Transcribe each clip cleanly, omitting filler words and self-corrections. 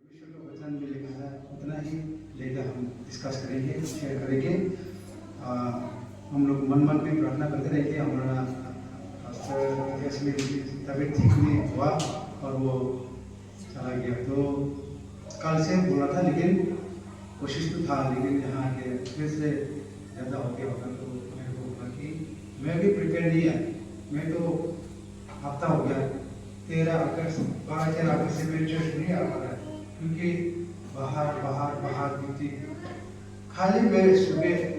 परमेश्वर का वचन में लिखा है उतना ही लेकर हम डिस्कस करेंगे, शेयर करेंगे। हम लोग मन मन में प्रार्थना करते रहेंगे। हमारा तबीयत ठीक नहीं हुआ और वो चला गया, तो कल से बोला था, लेकिन कोशिश तो था, लेकिन यहाँ के फिर से ज़्यादा हो गया होगा। तो मेरे को बोला कि मैं भी प्रिपेयर नहीं है। मैं तो हफ्ता हो गया 13 अगस्त 12-13 अगस्त से मेरे चर्च नहीं आ पा रहा है, क्योंकि बाहर ड्यूटी। खाली मैं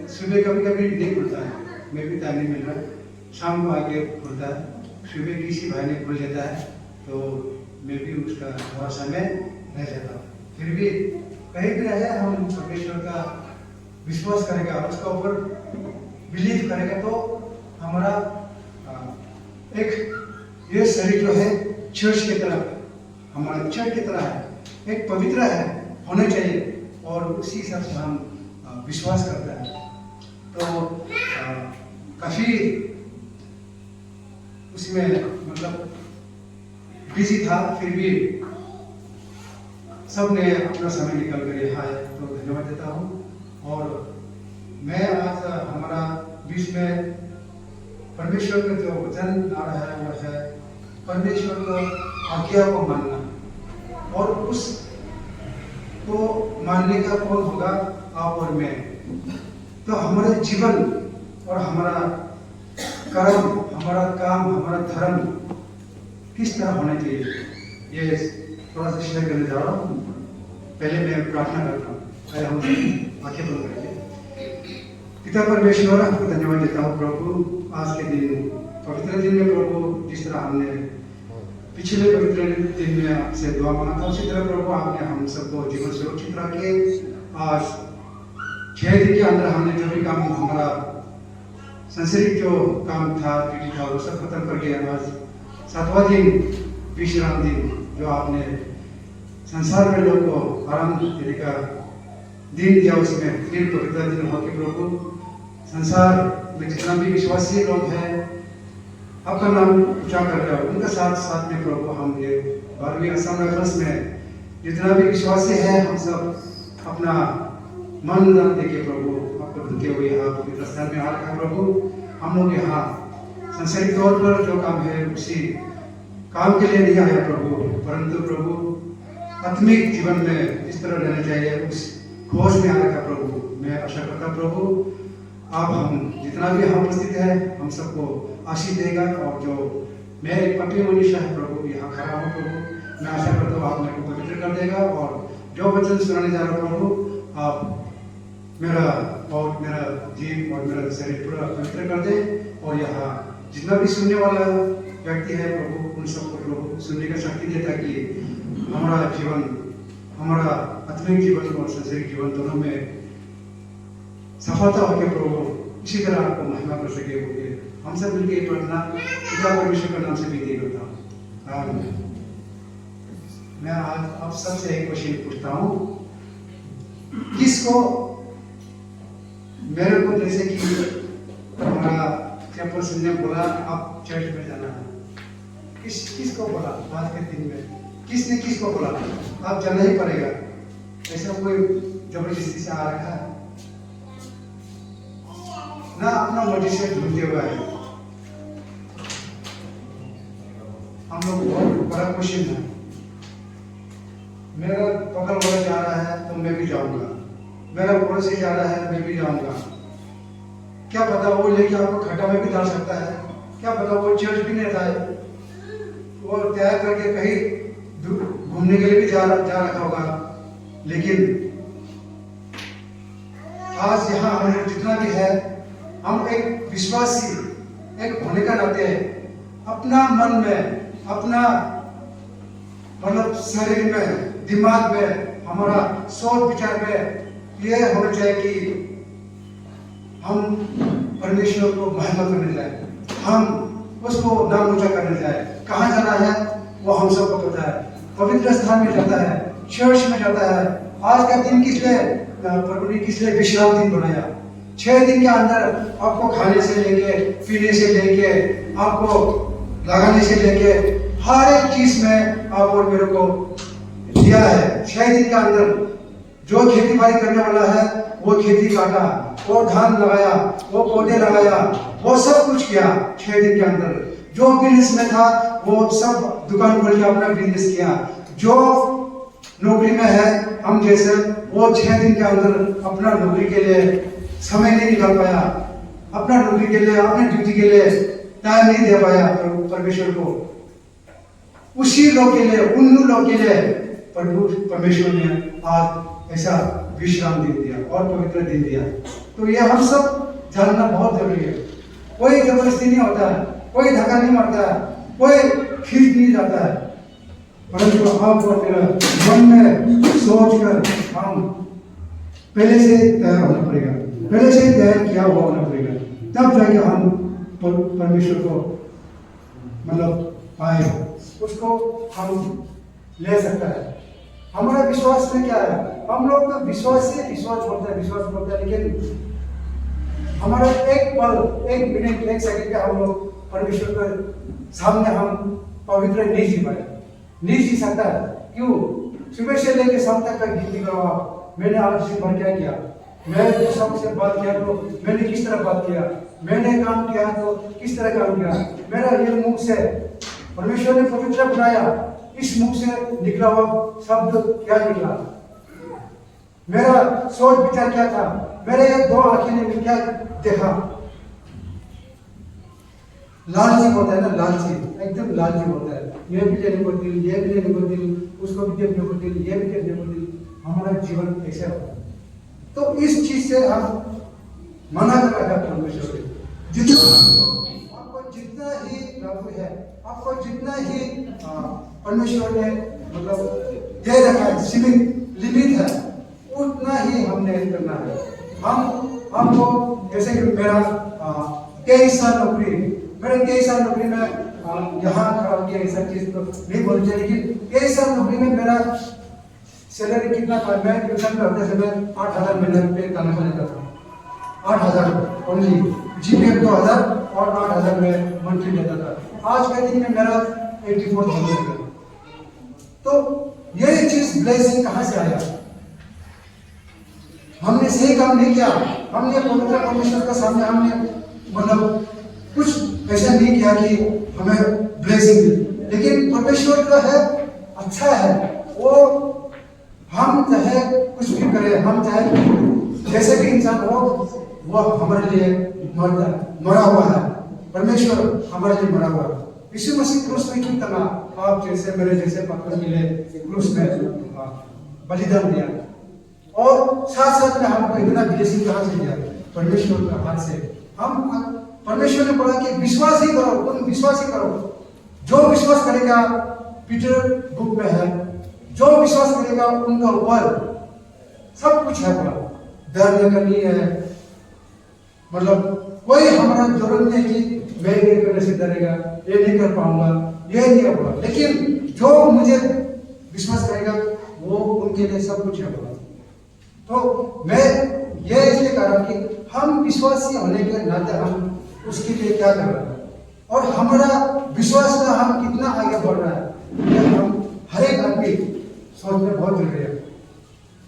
सुबह कभी कभी नहीं खुलता है, मैं भी टाइम नहीं मिल रहा। शाम को आके खुलता है, सुबह किसी भाई ने खुल जाता है, तो मैं भी उसका थोड़ा समय रह जाता हूँ। फिर भी कहीं भी रहे, हम परमेश्वर का विश्वास करेगा, उसका ऊपर बिलीव करेगा, तो हमारा एक ये शरीर जो है चर्च की तरह, हमारा चर्च की तरह है, एक पवित्र है, होना चाहिए, और उसी हिसाब से हम विश्वास करते हैं। तो काफ़ी उसमें मतलब बिजी था, फिर भी सब ने अपना समय निकल कर यहाँ आए, तो धन्यवाद देता हूँ। और मैं आज हमारा बीच में परमेश्वर का जो वचन आ रहा है वो है परमेश्वर को आज्ञा को मानना, और उस को मानने का कौन होगा? आप और मैं। तो हमारे जीवन और हमारा कर्म, हमारा काम, हमारा धर्म किस तरह होना चाहिए, ये थोड़ा सा शेयर करने जा रहा हूँ। पहले मैं प्रार्थना करता हूँ। पहले हम आंखें बंद करेंगे। पिता परमेश्वर, आपको धन्यवाद देता हूँ प्रभु, आज के दिन, पवित्र दिन में प्रभु, जिस तरह हमने पिछले पवित्र दिन में आपसे दुआ मांगा था, उसी तरह प्रभु आपने हम सबको जीवन सुरक्षित रख के आज 6 दिन के अंदर हमने जो भी काम, हमारा संसारिक जो काम था, ड्यूटी था, वो सब खत्म करके आज 7वां दिन, विश्राम दिन, जो आपने संसार में लोगों को आराम देने का दिन दिया, उसमें फिर पवित्र दिन हो के प्रभु संसार में जितना भी विश्वासी लोग हैं, आपका नाम ऊंचा कर रहे हो, उनका साथ साथ में प्रभु हम ये 12वीं असम रेफरेंस में जितना भी विश्वासी है, हम सब अपना मन दान देके प्रभु आपको धुलते हुए यहाँ पवित्र स्थान में आ रखा प्रभु। हम लोग यहाँ सांसारिक तौर पर जो काम है उसी काम के लिए नहीं आया प्रभु, परंतु प्रभु आत्मिक जीवन में इस तरह रहना चाहिए, उस खोज में आ रखा प्रभु। मैं आशा करता प्रभु आप हम जितना भी यहाँ उपस्थित है, हम सबको आशीष देगा, और जो मैं एक पापी मनुष्य है प्रभु, यहाँ खड़ा हूँ प्रभु, मैं आशा करता हूँ आप मेरे को पवित्र कर देगा, और जो वचन सुनाने जा रहा हूँ प्रभु, आप मेरा जीव और मेरा शरीर पूरा पवित्र कर दे, और यहाँ जितना भी सुनने वाला व्यक्ति है प्रभु, उन सबको प्रभु सुनने का शक्ति दे, ताकि हमारा जीवन, हमारा आत्मिक जीवन और सांसारिक जीवन दोनों में सफलता होकर प्रभु इसी तरह आपको महिमा कर सके। हम सब मिलकर ये प्रार्थना पिता परमेश्वर के नाम से विनती करता हूँ, आमीन। मैं आज आप सबसे एक क्वेश्चन पूछता हूँ, किसको, मेरे को जैसे कि हमारा चैप्टर ने बोला आप चर्च में जाना है, किसको बोला आज के दिन में, किसने किसको बोला आप जाना ही पड़ेगा? ऐसा कोई जबरदस्ती से आ रखा है ना, अपना मर्जी से ढूंढते हुए है। हम लोग बहुत बड़ा क्वेश्चन है, मेरा बगल वाला जा रहा है तो मैं भी जाऊंगा, मेरा पड़ोसी जा रहा है मैं भी जाऊंगा। क्या पता वो लेके आपको खड्डा में भी डाल सकता है, क्या पता वो चर्च भी नहीं रहता है, वो तैयार करके कहीं घूमने के लिए भी जा रखा होगा। लेकिन आज यहाँ हम जितना भी है, हम एक विश्वासी एक होने का नाते अपना मन में, अपना मतलब शरीर में, दिमाग में, हमारा सोच विचार में ये होना चाहिए कि हम परमेश्वर को महिमा करने जाए, हम उसको नाम ऊंचा करने जाए। कहाँ जाना है वो हम सबको पता है, पवित्र स्थान में जाता है, चर्च में जाता है। आज का दिन किस लिए प्रभु ने किस लिए विश्राम दिन बनाया? 6 दिन के अंदर आपको खाने से लेके, पीने से लेके, आपको लगाने से लेके हर एक चीज में आप और मेरे को दिया है। 6 दिन के अंदर जो खेती बाड़ी करने वाला है वो खेती काटा, वो धान लगाया, वो पौधे लगाया, वो सब कुछ किया 6 दिन के अंदर। जो बिजनेस में था वो सब दुकान खोल के अपना बिजनेस किया। जो नौकरी में है हम जैसे, वो 6 दिन के अंदर अपना नौकरी के लिए समय नहीं निकाल पाया, अपना नौकरी के लिए, अपने ड्यूटी के लिए टाइम नहीं दे पाया परमेश्वर को। उसी लोग के लिए, उन लोग के लिए प्रभु परमेश्वर ने आज ऐसा विश्राम दिन दिया और पवित्र दिन दिया। तो ये हम सब जानना बहुत जरूरी है। कोई जबरदस्ती नहीं होता है, कोई धक्का नहीं मारता है, कोई खींच नहीं जाता है, परंतु आप और मेरा मन में सोच कर हम पहले से तैयार होना पड़ेगा, पहले से तैयार किया हुआ होना पड़ेगा, तब जाके हम परमेश्वर को मतलब पाए, उसको हम ले सकता है। हमारा विश्वास में क्या है? हम लोग तो विश्वास से विश्वास बोलते हैं, लेकिन हमारा एक पल, एक मिनट, एक सेकंड का हम लोग परमेश्वर के सामने हम पवित्र नहीं जी पाए, नहीं जी सकता है। क्यों? सुबह से लेकर शाम तक का गिनती करो आप, मैंने आज दिन भर क्या किया, मैं सबसे बात किया तो मैंने किस तरह बात किया, मैंने काम किया तो किस तरह काम किया, मेरा ये मुंह से परमेश्वर ने पवित्र बनाया, इस मुंह से निकला हुआ शब्द क्या निकला, मेरा सोच विचार क्या था, मेरे ये 2 आंखें ने क्या देखा। लालची होता है ना, लालची, एकदम लालची होता है, ये भी लेने को दिल, ये भी लेने को दिल, उसको भी देखने को दिल, ये भी देखने को दिल। हमारा जीवन ऐसे होता है। तो इस चीज से हम मना कर रखा है परमेश्वर से। आपको जितना ही प्रभु है, आपको जितना ही परमेश्वर ने मतलब दे रखा है, सीमित लिमिट है, उतना ही हमने करना है। हमको जैसे कि मेरा कई साल नौकरी में यहाँ खड़ा हो गया, ऐसा चीज तो नहीं बोलनी चाहिए, लेकिन कई साल नौकरी में मेरा सैलरी कितना था? मैं ट्यूशन में होते समय 8,000 महीने पे तनख्वाह लेता था, 8,000 ओनली, जीपीएफ 2,000 और 8,000 में मंथली लेता था। आज के दिन में मेरा 84,000 है। तो ये चीज ब्लेसिंग कहाँ से आया? हमने सही काम नहीं किया, हमने पवित्र परमेश्वर के सामने हमने मतलब कुछ ऐसा नहीं किया कि हमें ब्लेसिंग मिले। लेकिन परमेश्वर जो है अच्छा है, वो हम चाहे कुछ भी करें, हम चाहे जैसे भी इंसान हो, वो हमारे लिए मरा हुआ है। परमेश्वर हमारे लिए मरा हुआ है। यीशु मसीह क्रूस में क्यों टंगा? आप जैसे मेरे जैसे पात्र के लिए क्रूस में बलिदान दिया, और साथ साथ में हमको इतना ब्लेसिंग कहाँ से दिया? परमेश्वर के हाथ से। हम परमेश्वर ने बोला कि विश्वास ही करो, तुम विश्वास ही करो। जो विश्वास करेगा, पीटर बुक में है, जो विश्वास करेगा उनका ऊपर सब कुछ है बोला। डरने का नहीं है, मतलब कोई हमारा जरूरत नहीं कि मैं ये करने से डरेगा, ये नहीं कर पाऊंगा, ये नहीं बोला। लेकिन जो मुझे विश्वास करेगा वो उनके लिए सब कुछ है बोला। तो मैं ये इसलिए कह रहा हूं कि हम विश्वासी होने के नाते हम उसके लिए क्या कर रहे हैं, और हमारा विश्वास में हम कितना आगे बढ़ रहा है, ये हम हर एक आदमी सोचना बहुत जरूरी है।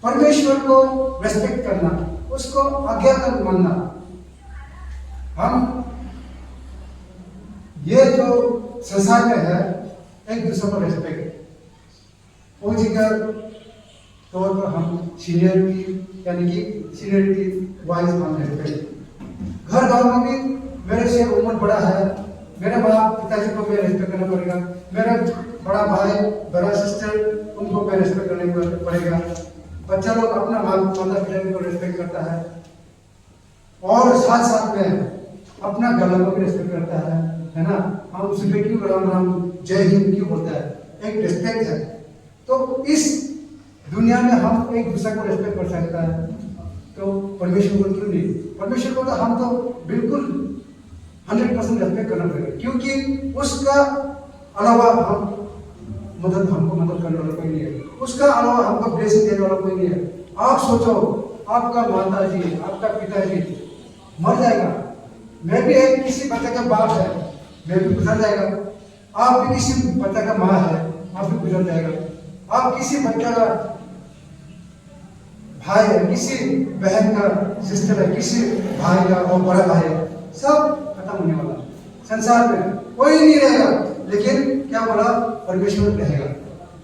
परमेश्वर को रेस्पेक्ट करना, उसको आज्ञा कर मानना। हम ये जो संसार में है, एक दूसरे को रेस्पेक्ट, वो जगह तौर पर हम सीनियरिटी यानी कि सीनियरिटी वाइज हम रेस्पेक्ट। घर गांव में भी मेरे से उम्र बड़ा है, मेरे बाप पिताजी को मैं रेस्पेक्ट करना पड़ेगा, मेरा बड़ा भाई बड़ा सिस्टर उनको मैं रेस्पेक्ट करने पड़ेगा। बच्चा लोग अपना माता पिता को रेस्पेक्ट करता है, और साथ साथ में अपना गला को भी रेस्पेक्ट करता है ना। हम उसमें क्यों राम राम जय हिंद क्यों बोलता है? एक रेस्पेक्ट है। तो इस दुनिया में हम एक दूसरे को रेस्पेक्ट कर सकता है, तो परमेश्वर को क्यों नहीं? परमेश्वर को तो हम तो बिल्कुल 100% रेस्पेक्ट करना पड़ेगा, क्योंकि उसका अलावा हमको मदद करने वाला कोई नहीं है, उसका अलावा हमको ब्लेसिंग देने वाला कोई नहीं है। आप सोचो, आपका माता जी, आपका पिताजी मर जाएगा, मैं भी एक किसी बच्चे का बाप है, मैं भी गुजर जाएगा, आप भी किसी बच्चे का माँ है, आप भी गुजर जाएगा। आप किसी बच्चा का भाई है, किसी बहन का सिस्टर है, किसी भाई का और बड़ा भाई है, सब खत्म होने वाला संसार में कोई नहीं रहेगा, लेकिन क्या बोला परमेश्वर रहेगा।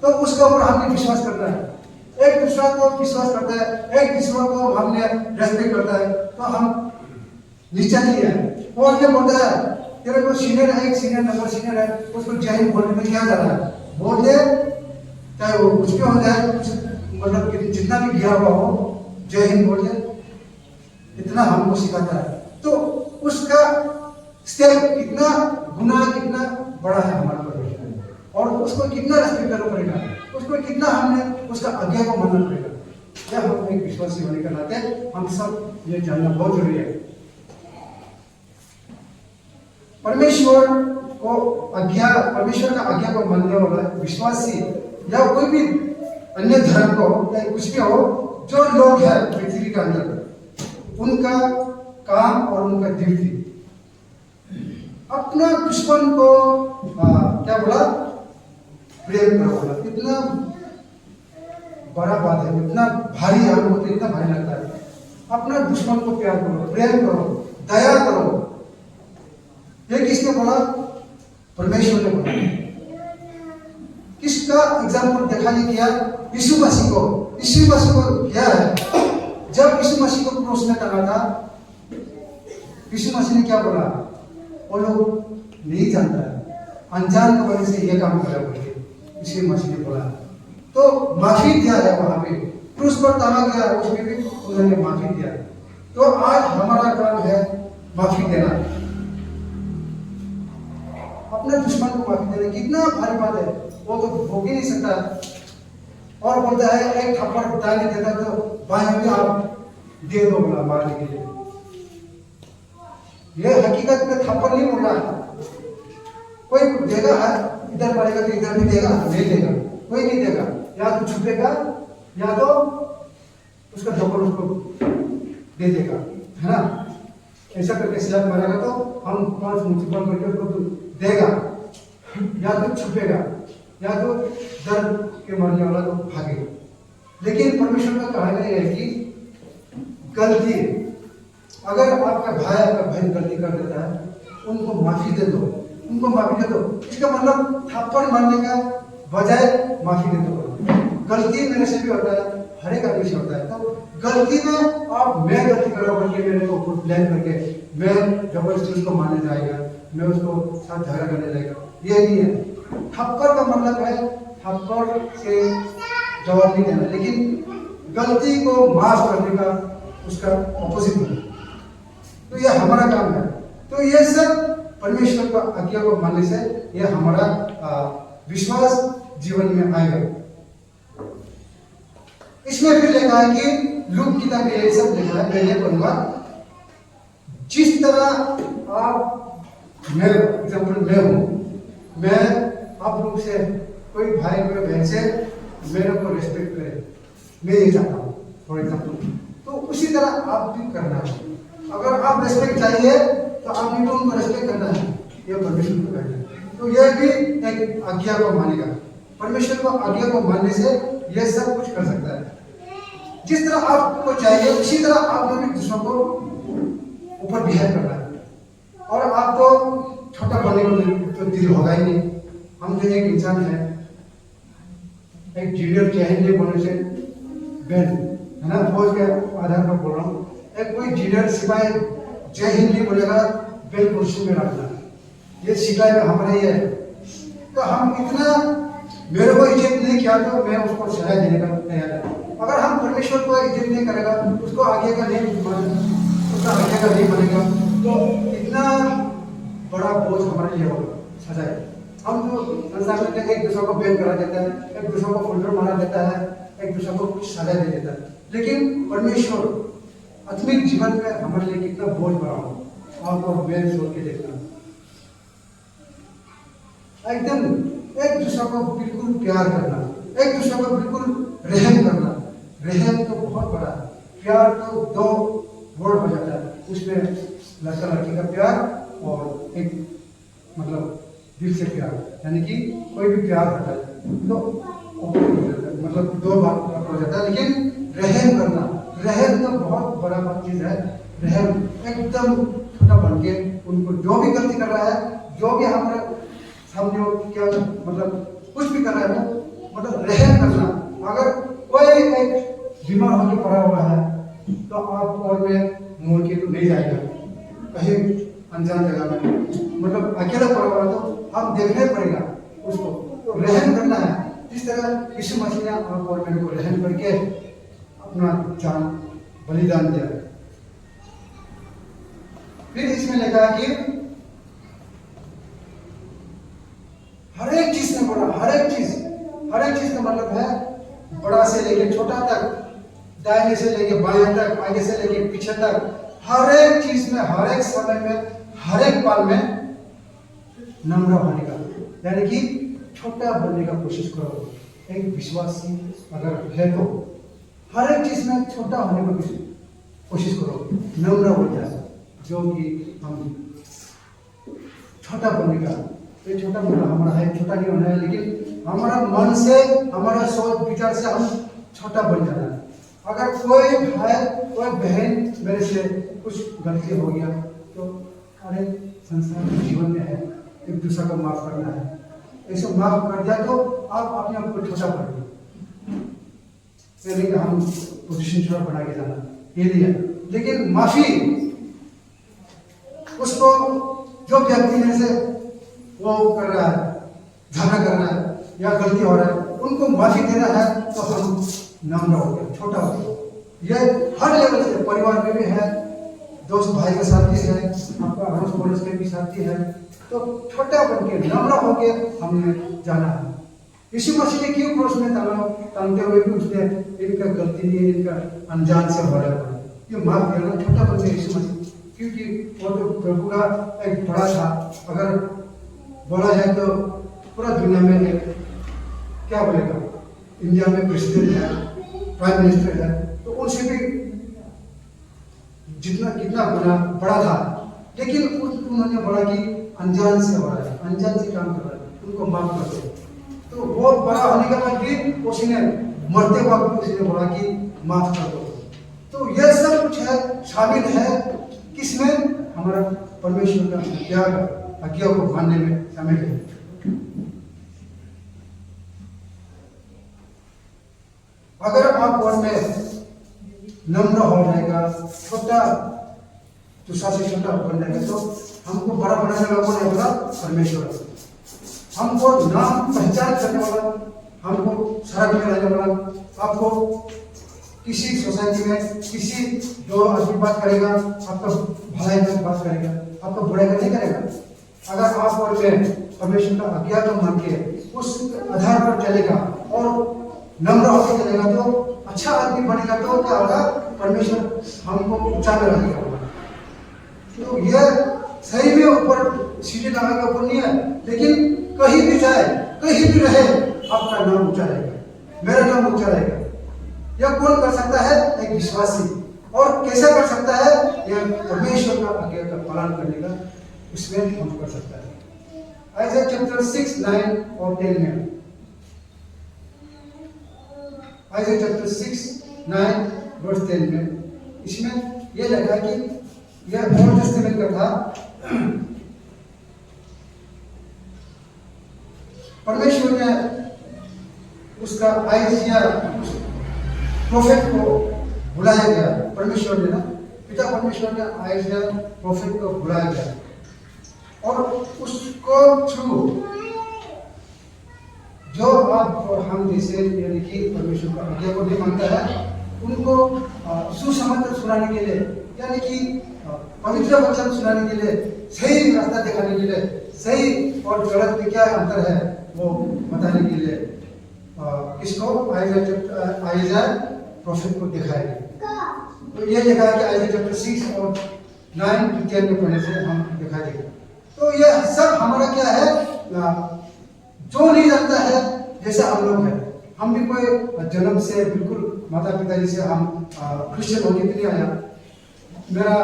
तो उसके ऊपर हमने विश्वास करना है, एक दूसरा को विश्वास करता है, एक दूसरा को हमने रेस्पेक्ट करता है, तो हम निश्चित ही है। वो ये बोलता है तेरे को सीनियर है, एक सीनियर नंबर सीनियर है, उसको जय हिंद बोलने में क्या जाना है, बोल दे, चाहे वो कुछ भी हो जाए, मतलब जितना भी गिरा हुआ हो जय हिंद बोल दे, इतना हमको सिखाता है। तो उसका स्टेप कितना गुना कितना बड़ा है हमारा परमेश्वर, और उसको कितना रेस्पेक्ट करना पड़ेगा, उसको कितना हमने उसका आज्ञा को मानना पड़ेगा। यह हम एक विश्वासी होने के नाते हम सब ये जानना बहुत जरूरी है। परमेश्वर का आज्ञा को मानने वाला विश्वासी या कोई भी अन्य धर्म को या कुछ भी हो, जो लोग हैं पृथ्वी के अंदर, उनका काम और उनका ड्यूटी अपना दुश्मन को क्या बोला, प्रेम करो बोला। इतना बड़ा बात है, इतना भारी है, हमको तो इतना भारी लगता है। अपना दुश्मन को प्यार करो, प्रेम करो, दया करो। ये किसने बोला, परमेश्वर ने बोला। किसका एग्जाम्पल देखा नहीं किया, यीशु मसीह को। यीशु मसीह को क्या है, जब यीशु मसीह को क्रूस में टंगा था, यीशु मसीह ने क्या बोला, वो लोग नहीं जानता है, अनजान की वजह से ये काम करा बोल के यीशु मसीह ने बोला। तो माफी दिया है वहां पे, क्रूस पर टंगा गया, उसमें भी उन्होंने माफी दिया। तो आज हमारा काम है माफी देना, अपने दुश्मन को माफी देना। कितना भारी बात है, वो तो भोग ही नहीं सकता। और बोलता है एक थप्पड़ दाएं देता तो बाएं भी आप दे दो बोला मारने के लिए। ये हकीकत में थप्पड़ नहीं बोल रहा है। कोई देगा है, इधर पड़ेगा तो इधर भी देगा, नहीं देगा, कोई नहीं देगा। या तो छुपेगा या तो उसका थप्पड़ उसको दे देगा, है ना। ऐसा करके सिलाट मारेगा तो हम 5 मुट्ठी बंद करके उसको देगा, या तो छुपेगा या तो दर्द के मरने वाला तो भागेगा। लेकिन परमेश्वर का कहना यह है कि गलती, अगर आपका भाई आपका बहन गलती कर देता है, उनको माफी दे दो, उनको माफी दे दो। इसका मतलब थप्पड़ मारने का बजाय माफी दे दो। गलती मेरे से भी होता है, हर एक आदमी से होता है। तो गलती में आप मैं गलती कर रहा हूँ करके मेरे को प्लान करके मैं जबरदस्ती उसको मारने जाएगा, मैं उसको साथ झगड़ा करने जाएगा, ये नहीं है। थप्पड़ का मतलब है थप्पड़ से जवाब नहीं देना, लेकिन गलती को माफ करने का उसका ऑपोजिट है। तो यह हमारा काम है। तो यह सब परमेश्वर का आज्ञा को मानने से यह हमारा विश्वास जीवन में आएगा। इसमें फिर लिखा है कि लूक किताब में ये सब लिखा है, मैं ये कहूंगा जिस तरह आप, मैं एग्जाम्पल मैं हूं, मैं आप लोग से, कोई भाई कोई बहन से मेरे को रेस्पेक्ट करे, मैं ये चाहता हूँ फॉर एग्जाम्पल, तो उसी तरह आप भी करना है। अगर आप रेस्पेक्ट चाहिए तो आप भी तो उनको रेस्पेक्ट करना है, ये परमेश्वर को कहना है। तो यह भी एक आज्ञा को मानेगा। परमेश्वर को आज्ञा को मानने से यह सब कुछ कर सकता है। जिस तरह आपको चाहिए उसी तरह आपको भी दूसरों को ऊपर बिहेव करना है। और आप तो छोटा बनने को तो दिल होगा ही नहीं। हम तो एक इंसान है, एक जूनियर चाहिए बोलने से बेन है ना, फौज के आधार पर बोल रहा हूँ। एक कोई जूनियर सिपाही जय हिंद नहीं बोलेगा, बेल कुर्सी में रखना, ये सिपाही में हमारे ही है। तो हम इतना, मेरे को इज्जत नहीं किया तो मैं उसको सजा देने का तैयार है। अगर हम परमेश्वर को इज्जत नहीं करेगा, उसको आगे का नहीं उसका आगे का नहीं बनेगा, तो इतना बड़ा बोझ हमारे लिए होगा, सजा है। हम जो संसार में एक दूसरे को बैन करा देता है, एक दूसरे को फोल्डर मारा देता है, एक दूसरे को कुछ सजा दे देता है। लेकिन परमेश्वर आत्मिक जीवन में हमारे लिए कितना बोझ बना हो, आपको मैं सोच के देखना। एकदम एक दूसरे को बिल्कुल प्यार करना, एक दूसरे को बिल्कुल रहम करना। रहम तो बहुत बड़ा है, प्यार तो 2 वर्ड हो जाता है, उसमें लड़का लड़की का प्यार और एक मतलब दिल से प्यार, यानी कि कोई भी प्यार होता है। तो मतलब 2 बार हो जाता है। लेकिन रहम करना, रहम तो बहुत बड़ा चीज है। रहम एकदम छोटा बन के उनको जो भी गलती कर रहा है, जो भी हमारा समझो क्या मतलब कुछ भी कर रहा है वो मतलब रहम करना। अगर कोई एक बीमार होकर पड़ा हुआ है तो आप और में मोड़ के तो नहीं जाएगा कहीं अनजान जगह में, मतलब अकेला पड़ा हुआ तो आप देखना पड़ेगा उसको, तो रहम करना है। इस तरह यीशु मसीह ने आप और मेरे को रहम करके अपना जान बलिदान दिया। फिर इसमें लिखा है कि हर एक चीज में बोला, हर एक चीज का मतलब है बड़ा से लेके छोटा तक, दाहिने से लेके बाएं तक, आगे से लेके पीछे तक, हर एक चीज में, हर एक समय में, हर एक पल में नम्र होने का, यानी कि छोटा बनने का कोशिश करो। एक विश्वासी अगर है तो हर एक चीज में छोटा होने का कोशिश करो, नम्र हो जाए, जो कि हम छोटा बनने का, ये छोटा बनना हमारा है, छोटा नहीं होना है, लेकिन हमारा मन से, हमारा सोच विचार से हम छोटा बन जाना है। अगर कोई भाई कोई बहन मेरे से कुछ गलती हो गया तो अरे संसार के जीवन में है, एक दूसरे को माफ करना है, ऐसे माफ कर दिया तो आप अपने आप को छोटा कर दो, यानी हम पोजीशन छोटा बना के जाना ये नहीं है। लेकिन माफी, उसको जो व्यक्ति में से वो कर रहा है, झगड़ा कर रहा है या गलती हो रहा है, उनको माफी देना है तो हम नम्र हो गए, छोटा हो गया। ये हर लेवल से, परिवार में भी है, दोस्त भाई के साथ भी है, आपका अड़ोस पड़ोस के भी साथी है, तो छोटा बन के नम्र हो के हमने जाना है। यीशु मसीह ने क्यों क्रूस में टांगते हुए भी उसने इनका गलती नहीं, इनका अनजान से हो रहा है, ये माफ करना, छोटा बन के यीशु मसीह, क्योंकि वो तो प्रभु का एक बड़ा था। अगर बोला जाए तो पूरा दुनिया में एक क्या बोलेगा, इंडिया में प्रेसिडेंट है, प्राइम मिनिस्टर है, तो उनसे भी जितना कितना गुना बड़ा था, लेकिन उन्होंने बोला कि अनजान से हो रहा है, अनजान से काम कर रहा है, उनको माफ कर दो। तो वो बड़ा होने के बाद भी उसने मरते वक्त उसने बोला कि माफ कर दो। तो यह सब कुछ है, शामिल है किसमें, हमारा परमेश्वर का आज्ञा को मानने में शामिल है। अगर आप और में नम्र हो जाएगा, छोटा दूसरा से छोटा बन जाएगा, तो हमको बड़ा बनाने वाला कौन है? बोला परमेश्वर। हमको नाम पहचान करने वाला, हमको सड़क में रहने वाला, आपको किसी सोसाइटी में किसी जो आदमी बात करेगा, आपका भलाई में बात करेगा, आपका बुराई का नहीं करेगा। अगर आप और मैं परमेश्वर का आज्ञा को मान के उस आधार पर चलेगा और नम्र होकर चलेगा तो अच्छा आदमी बनेगा, तो क्या होगा, परमेश्वर हमको ऊंचा में रखेगा। तो यह सही में ऊपर सीढ़ी लगाने का ऊपर नहीं है, लेकिन कहीं भी जाए, कहीं भी रहे, आपका नाम ऊंचा रहेगा, मेरा नाम ऊंचा रहेगा। यह कौन कर सकता है? एक विश्वासी। और कैसे कर सकता है? यह परमेश्वर का आज्ञा का पालन करने का, उसमें हम कर सकता है। आइज़ाया चैप्टर 6, 9 और 10 में, आइज़ाया चैप्टर 6, 9 वर्स 10 में, इसमें यह लिखा है कि यह ओल्ड टेस्टामेंट का था। परमेश्वर ने उसका आइज़ाया प्रोफेट को बुलाया गया, परमेश्वर ने ना, पिता परमेश्वर ने आइज़ाया प्रोफेट को बुलाया गया और उसको थ्रू जो आप और हम जैसे यानी कि परमेश्वर का आज्ञा को नहीं मानता है, उनको सुसमाचार सुनाने के लिए, यानी कि पवित्र वचन सुनाने के लिए, सही रास्ता दिखाने के लिए, सही और गलत में क्या अंतर है वो बताने के लिए किसको? आइज़ाया प्रोफेट को दिखाएगा। तो ये लिखा है कि आइज़ाया चैप्टर 6 और 9 to 10 में पढ़ने से हम दिखा देंगे। तो यह सब हमारा क्या है, जो नहीं जानता है, जैसे हम लोग हैं, हम भी कोई जन्म से बिल्कुल माता पिता जी से हम क्रिश्चियन होने के लिए आया। मेरा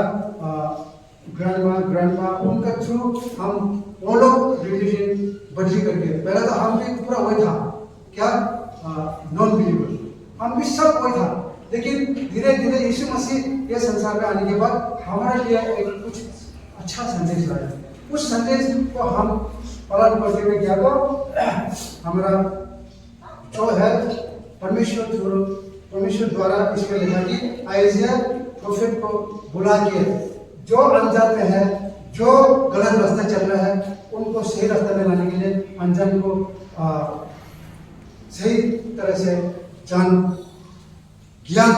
ग्रैंडमा उनका थ्रू हम वो लोग रिलीजन बदली करके, पहले तो हम भी पूरा वही था क्या, नॉन बिलीवर, हम भी सब कोई था। लेकिन धीरे धीरे यीशु मसीह ये संसार में आने के बाद हमारे लिए एक कुछ अच्छा संदेश लाया। उस संदेश को हम पालन करते हुए क्या तो हमारा जो है परमेश्वर द्वारा इसमें लिखा कि आइज़िया प्रोफेट को बुला के जो अनजान में है, जो गलत रास्ता चल रहा है, उनको सही रास्ते में लाने के लिए, अनजान को सही तरह से ज्ञान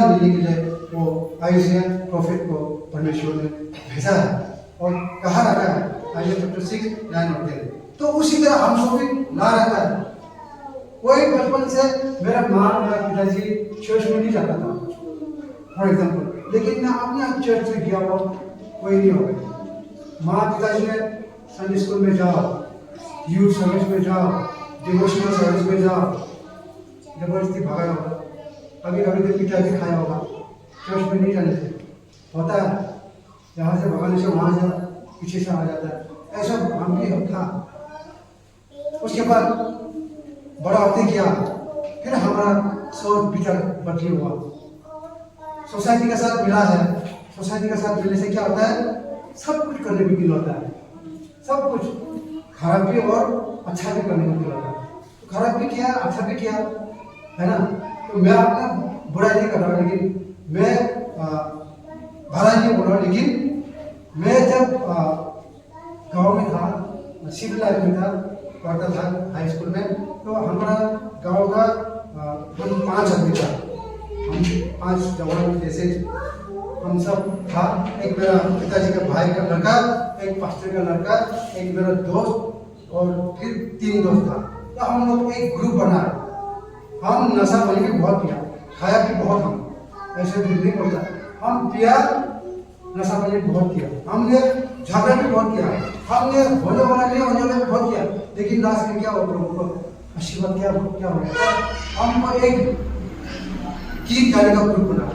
देने के लिए वो आइज़िया प्रोफेट को परमेश्वर ने भेजा है और कहा रखा है आइज़िया चैप्टर 6 9 और 10। तो उसी तरह हम सब भी ला रखा है। कोई बचपन से मेरा माँ मेरा पिताजी चर्च में नहीं जाता था फॉर एग्जाम्पल, लेकिन मैं अपने चर्च में गया हुआ कोई नहीं होगा। माँ पिताजी ने संडे स्कूल में जाओ, यूथ सर्विस में जाओ, डिवोशनल सर्विस में जाओ, जबरदस्ती भगाया होगा। कभी कभी तो पिताजी खाया होगा, चर्च में नहीं जाने से होता है, यहाँ से भगाने से वहाँ से पीछे से आ जाता है, ऐसा हम भी था। उसके बाद बड़ा होते किया, फिर हमारा सोच विचार बदली हुआ, सोसाइटी के साथ मिला है। सोसाइटी के साथ मिलने से क्या होता है, सब कुछ करने में दिल होता है, सब कुछ खराब भी और अच्छा भी करने में दिल होता है। तो खराब भी किया, अच्छा भी किया, है ना। तो मैं अपना बुराई नहीं कर रहा, लेकिन मैं भला नहीं बोल रहा, लेकिन मैं जब गांव में था, सिविल लाइफ में था, पढ़ता था हाई स्कूल में, तो हमारा गांव का 5 आदमी था। हम 5 जवान जैसे हम सब था। एक मेरा पिताजी का भाई का लड़का, एक पास्टर का लड़का, एक मेरा दोस्त और फिर 3 दोस्त था। तो हम लोग एक ग्रुप बना। हम नशा पानी भी बहुत पिया, खाया भी बहुत, हम ऐसे भी नहीं बोलता, हम पिया, नशा पानी बहुत किया, हमने झगड़ा भी बहुत किया, हमने होने वाला नहीं होने वाला भी बहुत किया। लेकिन लास्ट में क्या हो, प्रभु को आशीर्वाद क्या हो गया, हमको एक गीत गाने का ग्रुप बना।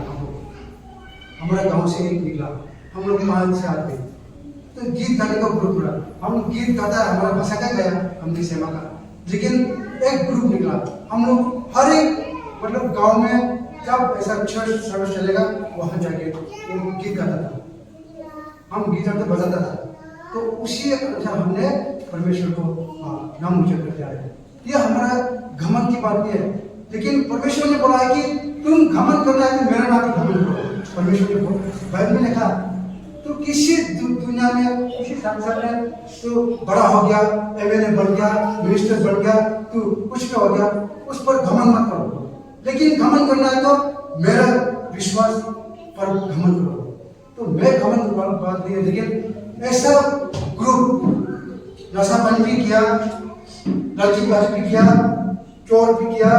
हमारा गांव से एक निकला, हम लोग 5 से आते, तो गीत गाने का ग्रुप बना। हम गीत गाता, हमारा भाषा का गया, हमने सेवा का, लेकिन एक ग्रुप निकला। हम लोग हर एक मतलब गांव में जब ऐसा चर्च सर्विस चलेगा, वहाँ जाके वो गीत गाता था, हम गीत गाते बजाता था। तो उसी अच्छा हमने परमेश्वर को नाम ऊंचा करते आए। ये हमारा घमंड की बात नहीं है, लेकिन परमेश्वर ने बोला है कि तुम घमंड करना है तो मेरा नाम ही घमंड करो। परमेश्वर ने बाइबल में लिखा, तो किसी दुनिया में, किसी संसार में तो बड़ा हो गया, एमएलए बन गया, मिनिस्टर बन गया, तो कुछ भी हो गया, उस पर घमंड मत करो। लेकिन घमंड करना है तो मेरा विश्वास पर घमंड करो। तो मैं घमंड बात नहीं है, लेकिन ऐसा ग्रुप नशा पानी भी किया, लड़कीबाज भी किया, चोर भी किया,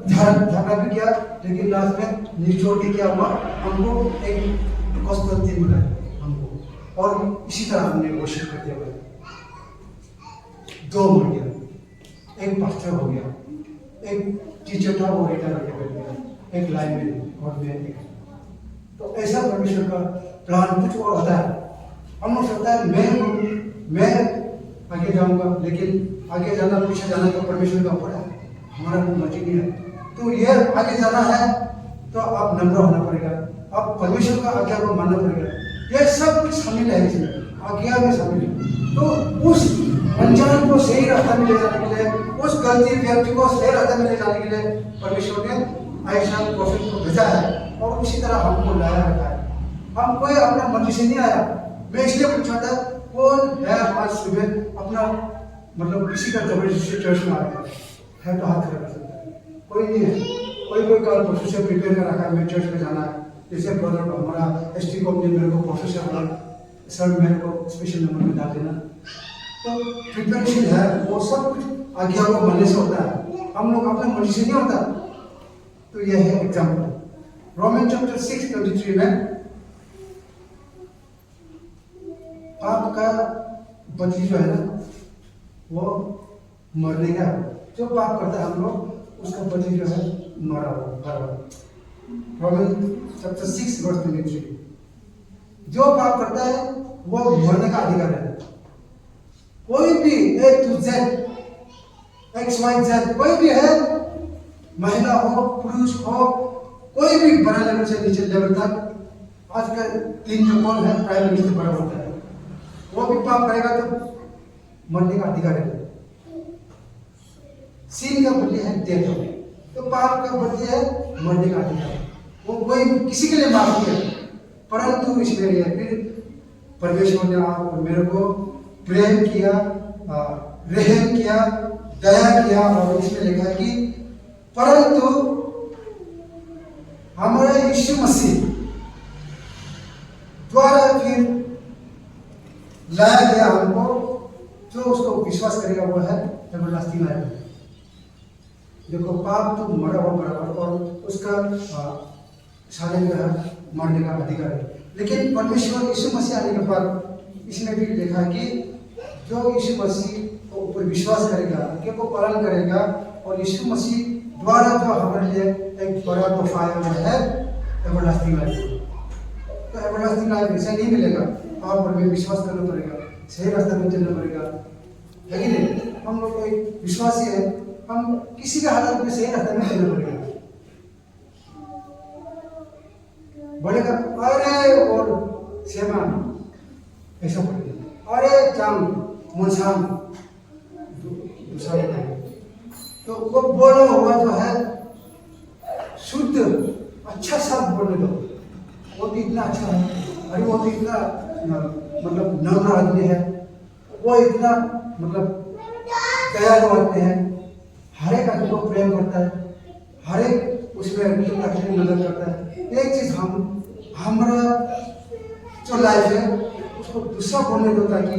झगड़ा भी किया, लेकिन लास्ट में निचोड़ के क्या हुआ, हमको एक कौशल मिला हमको, और इसी तरह हमने कोशिश करते हुए 2 मर गया, एक पास्टर हो गया, एक टीचर था वो रिटायर होकर बैठ गया, एक लाइनमैन और मैं। तो ऐसा परमेश्वर का प्लान कुछ और होता है। हम लोग सोचता है मैं आगे जाऊंगा, लेकिन आगे जाना पीछे जाना तो परमेश्वर का ऊपर है, हमारा कोई मर्जी नहीं है। तो ये आगे जाना है तो आप नम्र होना पड़ेगा, आप परमेश्वर का आज्ञा को मानना पड़ेगा। ये सब कुछ शामिल है इसमें, आज्ञा में शामिल है। तो उस अनजान को सही रास्ता में ले जाने के लिए, उस गलती व्यक्ति को सही रास्ता में ले जाने के लिए परमेश्वर ने आइज़िया प्रोफेट को भेजा है, और उसी तरह हमको लाया रखा है। हम कोई अपना मर्जी से नहीं आया। मैं इसलिए पूछा था, कौन है आज सुबह अपना मतलब किसी का जबरदस्ती चर्च में आ गया है तो हाथ खड़ा कर सकता है? कोई नहीं है। कोई कल परसों से प्रिपेयर कर रखा है, मैं चर्च में जाना है। जैसे ब्रदर हमारा ST को मेरे को परसों से बोला, सर मेरे को स्पेशल नंबर में डाल देना। तो प्रिपरेशन है, वो सब कुछ आज्ञा को मानने से होता है, हम लोग अपने मर्जी से नहीं होता। तो यह है एग्जाम्पल। रोमन चैप्टर 6:23 में पाप का बदली जो है ना, वो मरने का है। जो पाप करता है हम लोग, उसका बदली जो है मरा हुआ। रोमन चैप्टर 6:23, जो पाप करता है वो मरने का अधिकार है। कोई भी A to Z, XYZ कोई भी है, महिला हो पुरुष हो, कोई भी बड़ा लेवल से नीचे लेवल तक, आजकल 3 जो कौन है प्राइम मिनिस्टर बड़ा होता है, वो भी पाप करेगा तो मरने का अधिकार है। सीन का बदले है डेथ, तो पाप का बदले है मरने का अधिकार। वो कोई किसी के लिए माफ किया, परंतु इसमें लिए फिर परमेश्वर ने आप और मेरे को प्रेम किया, रहम किया, दया किया, और इसमें लिखा है कि परंतु हमारे यीशु मसीह द्वारा फिर लाया गया हमको, जो उसको विश्वास करेगा वो है एवरलास्टिंग लाइफ। देखो पाप तो मरा हुआ बराबर, और उसका सारे जो है मरने का अधिकार है। लेकिन परमेश्वर यीशु मसीह आने के बाद इसमें भी लिखा है कि जो यीशु मसीह को ऊपर विश्वास करेगा, आज्ञा को पालन करेगा, और यीशु मसीह द्वारा जो हमारे लिए एक बड़ा तोहफा है एवरलास्टिंग लाइफ। तो एवरलास्टिंग लाइफ ऐसा नहीं मिलेगा, आप और में विश्वास करना पड़ेगा, सही रास्ते में चलना पड़ेगा, है कि नहीं? हम लोग एक विश्वासी है, हम किसी भी हालत में सही रास्ते में चलना पड़ेगा। बोलेगा अरे और सेवा ऐसा बोलेगा, अरे चांग मुझाम दूसरा बोलेगा, तो वो बोला हुआ जो है शुद्ध अच्छा शब्द बोलने दो, वो तो इतना अच्छा है, अरे वो तो इतना मतलब नम्र आदमी है, वो इतना मतलब दयालु आदमी है, हर एक आदमी को प्रेम करता है, हर एक उसमें तकलीफ में मदद करता है। एक चीज हमारा जो लाइफ है उसको दूसरा बोलने दो, ताकि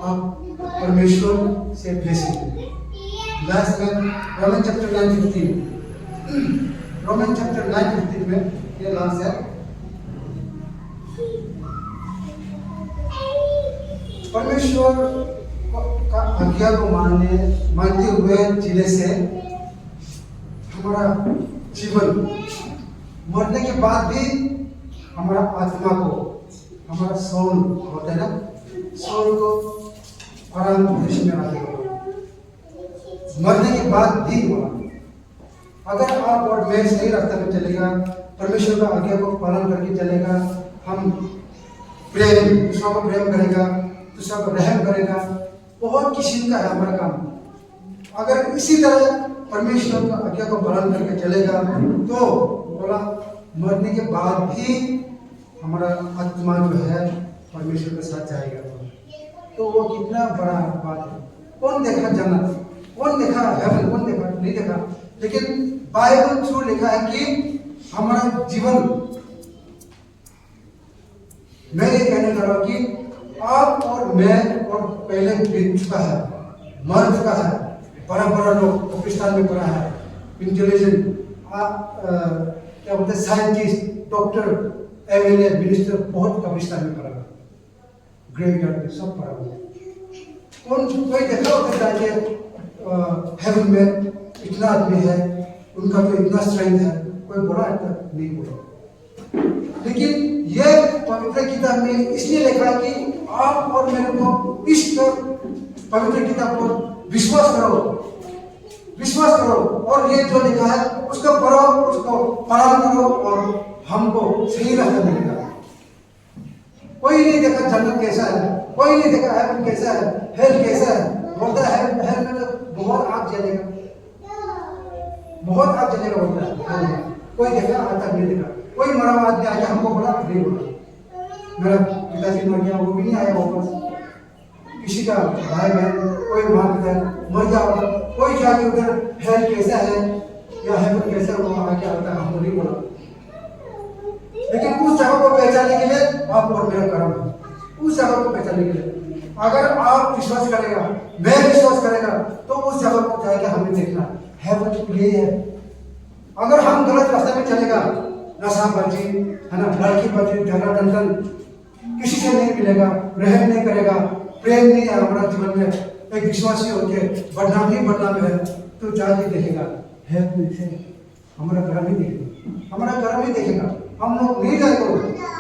आप परमेश्वर से ब्लेसिंग। लास्ट में रोमन चैप्टर 9:15, रोमन चैप्टर 9:15 में ये लास्ट है, परमेश्वर का आज्ञा को मानते हुए जीने से हमारा जीवन मरने के बाद भी हमारा आत्मा को, हमारा सोल होता है ना, सोल को आराम प्रदेश में आते हो मरने के बाद भी हुआ। अगर आप और मैं सही रास्ते में चलेगा, परमेश्वर का आज्ञा को पालन करके चलेगा, हम प्रेम, दूसरों को प्रेम करेगा, दूसरा को रहम करेगा, बहुत किस्म का है हमारा काम। अगर इसी तरह परमेश्वर का आज्ञा को पालन करके चलेगा तो बोला मरने के बाद भी हमारा आत्मा जो है परमेश्वर के साथ जाएगा। तो वो कितना बड़ा बात है। कौन देखा जन्नत, कौन देखा हेवन, कौन देखा नहीं देखा, लेकिन बाइबल थ्रू लिखा है कि हमारा जीवन, मैं ये कहने जा रहा हूं कि आप और मैं और पहले बीत चुका है, मर चुका है, बड़ा बड़ा लोग पाकिस्तान में पढ़ा है, इंटेलिजेंट क्या बोलते हैं साइंटिस्ट, डॉक्टर, एमएलए, मिनिस्टर, बहुत पाकिस्तान में पढ़ा है, ग्रेवयार्ड में सब पढ़ा हुआ है। कोई देखा होता जाके हेवन में इतना आदमी है, उनका तो इतना स्ट्रेंथ है, कोई बोला नहीं बोला। लेकिन ये पवित्र किताब में इसलिए लिखा है कि आप और मेरे को इस पवित्र किताब पर विश्वास करो, विश्वास करो, और ये जो लिखा है उसको पढ़ो, उसको पालन करो, और हमको सही रास्ता मिलेगा। कोई नहीं देखा जन्नत कैसा है, कोई नहीं देखा हेवन कैसा है, हेल कैसा है। बोलता है हेल में तो बहुत आग जलेगा, बहुत आग जलेगा बोलता है। कोई देखा आज तक नहीं देखा, कोई मरा हुआ आदमी आके हमको बोला नहीं बोला, मेरा पिताजी मर गया वो भी नहीं आया वापस, किसी का भाई बहन कोई माँ पिता मर गया होगा, कोई जाके उधर हेल कैसा है या हेवन कैसा है वो आके आता है, हमको नहीं बोला। लेकिन उस जगह को पहचानने के लिए आप और मेरा कर्म है, उस जगह को पहचानने के लिए अगर आप विश्वास करेगा, मैं विश्वास करेगा, तो उस जगह को जाके हमें देखना हेवन ये है। अगर हम गलत रास्ते में चलेगा, नशाबाजी है ना, लड़कीबाजी, झगड़ा दंडन, किसी से नहीं मिलेगा, रहम नहीं करेगा, प्रेम नहीं है हमारा जीवन में, एक विश्वासी होके बदनाम ही बदनाम है, तो जाके देखेगा है हमारा कर्म ही देखेगा, हमारा कर्म ही देखेगा। हम लोग नहीं जाएगा,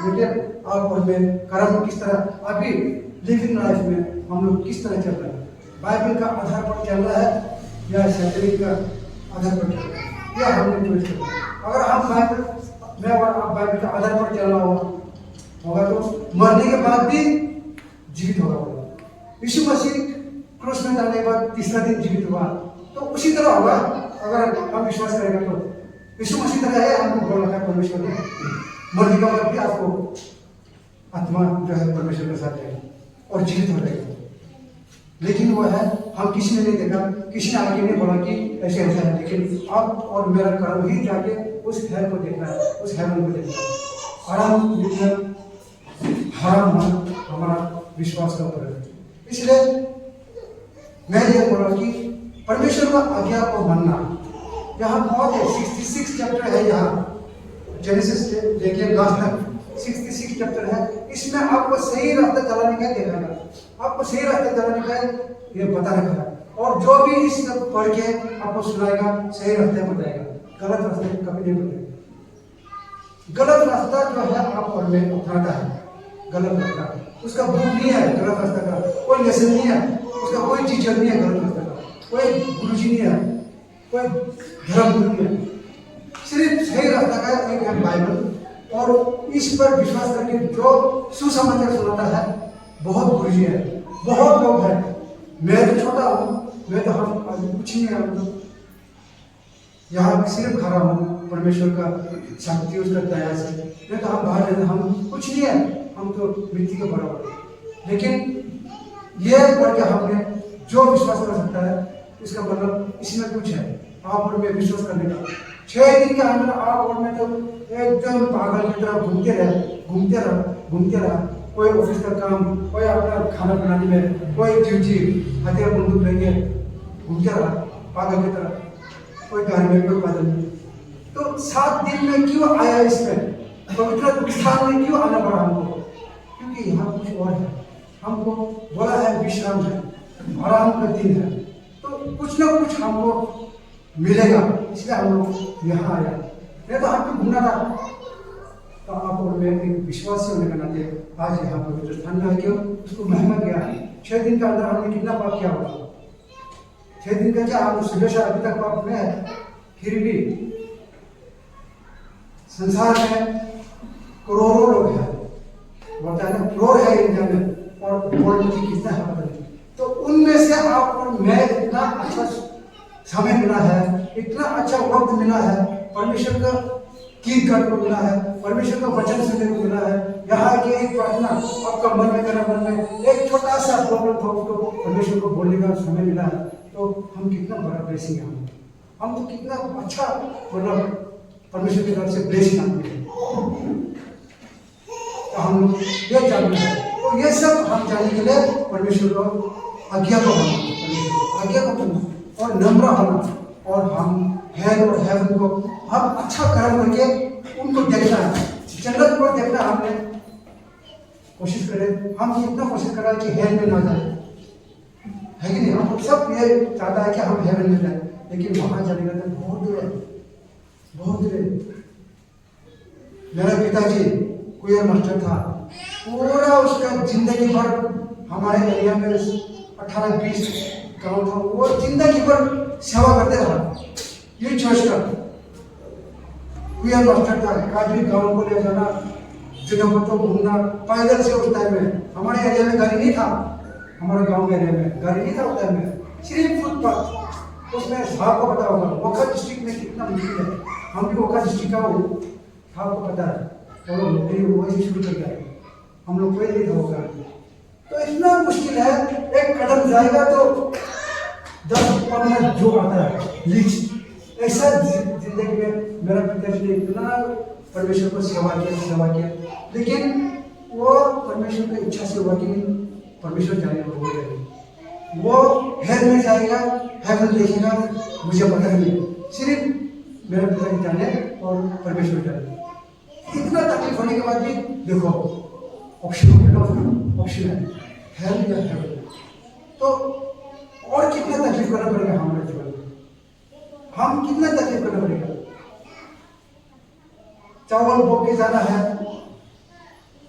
लेकिन आप और मैं कर्म किस तरह अभी लिविंग लाइफ में हम लोग किस तरह चल रहे हैं, बाइबल का आधार पर चल रहा है या सैद्धांतिक का आधार पर चल रहा है। ये हमने चॉइस किया। अगर हम बाइबल में और आप बाइबल के आधार पर चलना होगा तो मरने के बाद भी जीवित होगा। यीशु मसीह क्रूस में जाने के बाद तीसरा दिन जीवित हुआ, तो उसी तरह होगा अगर हम विश्वास करेंगे तो। यीशु मसीह तरह है, हमको बोला था परमेश्वर ने मरने के बाद भी आपको आत्मा जो है परमेश्वर के साथ है और जीवित हो जाएगा। लेकिन वो है, हम किसी ने नहीं देखा, किसी ने आगे नहीं बोला कि ऐसे ऐसा है, लेकिन आप और मेरा कर्म ही जाके उस हेल को देखना है, उस हेवन को देखना है। आराम हमारा विश्वास का ऊपर है। इसलिए मैं ये बोला कि परमेश्वर का आज्ञा को मानना, यहाँ बहुत है, 66 चैप्टर है यहाँ जेनेसिस से लेके लास्ट तक 66 चैप्टर है। इसमें आपको सही रास्ता चलाने का दिखाएगा, आपको सही रास्ता चलाने का ये बता रखा है, और जो भी इस पढ़ के आपको सुनाएगा सही रास्ते बताएगा, गलत रास्ते कभी नहीं बताएगा। गलत रास्ता जो है आप और मैं अपनाता है, गलत रास्ता, उसका बुक नहीं है गलत रास्ता का, कोई लेसन नहीं है उसका, कोई टीचर नहीं है गलत रास्ता का, कोई गुरुजी नहीं है, कोई धर्म गुरु नहीं है, सिर्फ सही रास्ता का एक है बाइबल। और इस पर विश्वास करके जो सुसमाचार सुनाता है, बहुत गुरुजी है, बहुत लोग हैं। मैं तो छोटा हूँ, मैं तो हम कुछ नहीं है, यहाँ सिर्फ खड़ा हूँ परमेश्वर का शक्ति उसका दया से, नहीं तो हम बाहर रहते, हम कुछ नहीं है, हम तो मिट्टी के बराबर है। लेकिन ये पढ़ के हमने जो विश्वास कर सकता है, इसका मतलब इसमें कुछ है आप और मैं विश्वास करने का। 6 दिन के अंदर आप और मैं तो एकदम पागल की तरह घूमते रहा, कोई ऑफिस का काम, कोई अपना खाना बनाने में, कोई ड्यूटी हथियार बंदूक लेके घूमते रहा पागल की तरह, कोई घर में कोई पैदल में। तो 7 दिन में क्यों आया इसमें, पवित्र स्थान में क्यों आना पड़ा हमको? क्योंकि यहाँ कुछ और है, हमको बोला है विश्राम है, आराम का दिन है, तो कुछ ना कुछ हमको मिलेगा, इसलिए हम लोग यहाँ आया। नहीं तो हमको घूमना था। तो आप और मैं एक विश्वासी होने का नाते आज यहाँ पवित्र स्थान में क्यों उसको महिमा किया है। 6 दिन के अंदर हमने कितना पाप किया होगा? 6 दिन का क्या, हम सुबह से अभी तक पाप में है, फिर भी संसार में करोड़ों लोग हैं, बोलता है ना करोड़ है इंडिया में, और वर्ल्ड की कितना है पता नहीं। तो उनमें से आप और मैं इतना अच्छा समय मिला है, इतना अच्छा वक्त मिला है, परमेश्वर का कीर्तन को मिला है, परमेश्वर का वचन सुनने को मिला है। यहाँ की एक प्रार्थना आपका मन में करना, मन में एक छोटा सा प्रॉब्लम था उसको परमेश्वर को बोलने का समय मिला है, तो हम कितना बड़ा ब्लेसिंग है, हम तो कितना अच्छा मतलब परमेश्वर की तरफ से ब्लेसिंग आती है। तो हम लोग ये जानते हैं, तो ये सब हम जानने के लिए परमेश्वर को आज्ञा को मानना और नम्र होना, और हम हेल और हेवन को हम अच्छा कर्म करके उनको देखना है, जन्नत को देखना। हमने कोशिश करें, हम कितना कोशिश कर रहे हैं कि हेल में ना जाए, है कि नहीं? हम सब ये चाहता है कि हम हेवन में जाए, लेकिन वहां जाने का बहुत दूर है, बहुत दूर है। मेरा पिताजी कुयर मास्टर था, पूरा उसका जिंदगी भर हमारे एरिया में 18-20 गाँव था, वो जिंदगी भर सेवा करते रहा। ये चर्च का कुयर मास्टर था, काफी गाँव को ले जाना, जगह पर तो घूमना पैदल से। उस टाइम में हमारे एरिया में गाड़ी नहीं था, हमारे गांव के एरिया में गाड़ी नहीं था उस टाइम में, सिर्फ फुटपाथ। उसमें साहब को पता होगा वोखा डिस्ट्रिक्ट में कितना मुश्किल है, हम भी वोखा डिस्ट्रिक्ट का हो, साहब को पता है, तो लोग नौकरी वही शुरू कर गए, हम लोग कोई नहीं था वो कर। तो इतना मुश्किल है, एक कदम जाएगा तो 10-15 जो आता है लीच। ऐसा जिंदगी में मेरा पिताजी ने इतना परमेश्वर को सेवा किया, लेकिन वो परमेश्वर की इच्छा से हुआ कि परमेश्वर जाने को बोल रहे, वो हेल में जाएगा, हेवन देखेगा, मुझे पता नहीं, सिर्फ मेरे पिताजी जाने और परमेश्वर जाने। इतना तकलीफ होने के बाद भी देखो ऑप्शन हो गया, ऑप्शन है हेल या हेवन। तो और कितना तकलीफ करना पड़ेगा हमारे जीवन में, हम कितना तकलीफ करना पड़ेगा। चावल बोक के जाना है,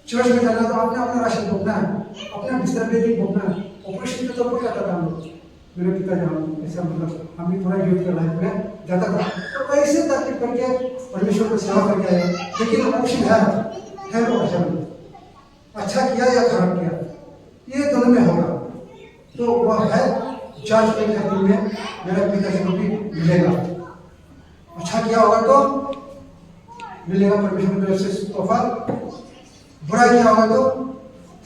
चर्च में जाना, तो आपने अपना राशन भोगना है, अपना बिस्तर बेड भोगना है। ऑपरेशन तो बहुत जाता था हम लोग, मेरे पिताजी हम ऐसा मतलब हम भी थोड़ा यूथ का लाइफ में जाता था, तो ऐसे को सेवा करके आए, लेकिन ऑप्शन है वो अच्छा किया या खराब किया, ये दोनों में होगा। तो वह है जज में मेरा पिता को भी मिलेगा। अच्छा किया होगा तो मिलेगा परमेश्वर की तरफ से तोहफा, बुरा किया होगा तो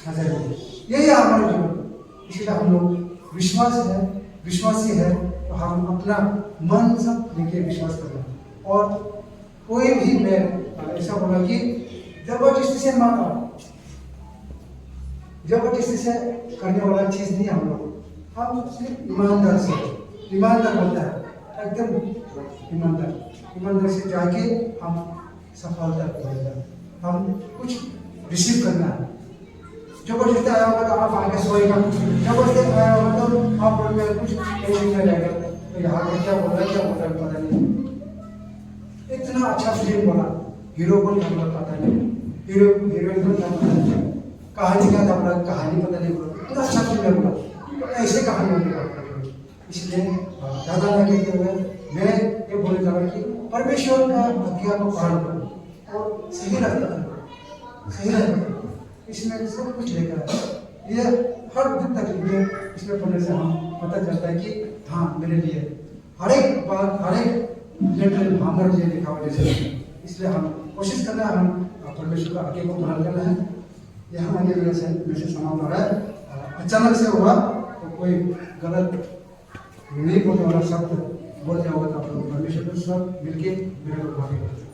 सजा मिलेगी। यही है हमारे जीवन। इसलिए हम लोग विश्वासी है तो हम अपना मन सब लेके विश्वास करना। और कोई भी मैं ऐसा बोला कि जबरदस्ती से मत आओ, जबरदस्ती से करने वाला चीज नहीं हम लोग। हम सिर्फ ईमानदार होता है, एकदम ईमानदार से जाके हम सफलता पाएगा। हम कुछ रिसीव करना है। जबरदस्ती आया होगा तो आप आगे सोएगा, जबरदस्ती आया होगा तो आप कुछ टेंशन में रहेगा, तो यहाँ पे क्या बोल रहा है पता नहीं। इतना अच्छा फिल्म बना, हीरो को क्या पता नहीं, हीरोइन को क्या पता नहीं, कहानी क्या था बोला, कहानी पता नहीं बोला, इतना अच्छा फिल्म बोला। तो ऐसे कहानी होगी। इसलिए ज़्यादा ना कहते हुए मैं ये बोलना चाह रहा कि परमेश्वर का आज्ञा को पालन करो और सही रहता इसमें सब कुछ लेकर है। ये हर दिन तकलीफें इसमें पढ़ने से हम पता चलता है कि हाँ मेरे लिए हर एक बात, हर एक रिलेटेड हमारे लिए लिखा हुआ जैसे। इसलिए हम कोशिश करना है, हम परमेश्वर का आज्ञा को पालन करना है। यहाँ आगे मेरे से समाप्त हो रहा है। अचानक से हुआ तो कोई गलत नहीं बोलने वाला शब्द बोल दिया होगा तो आप लोग परमेश्वर को सब मिलके मेरे को माफी करते हैं।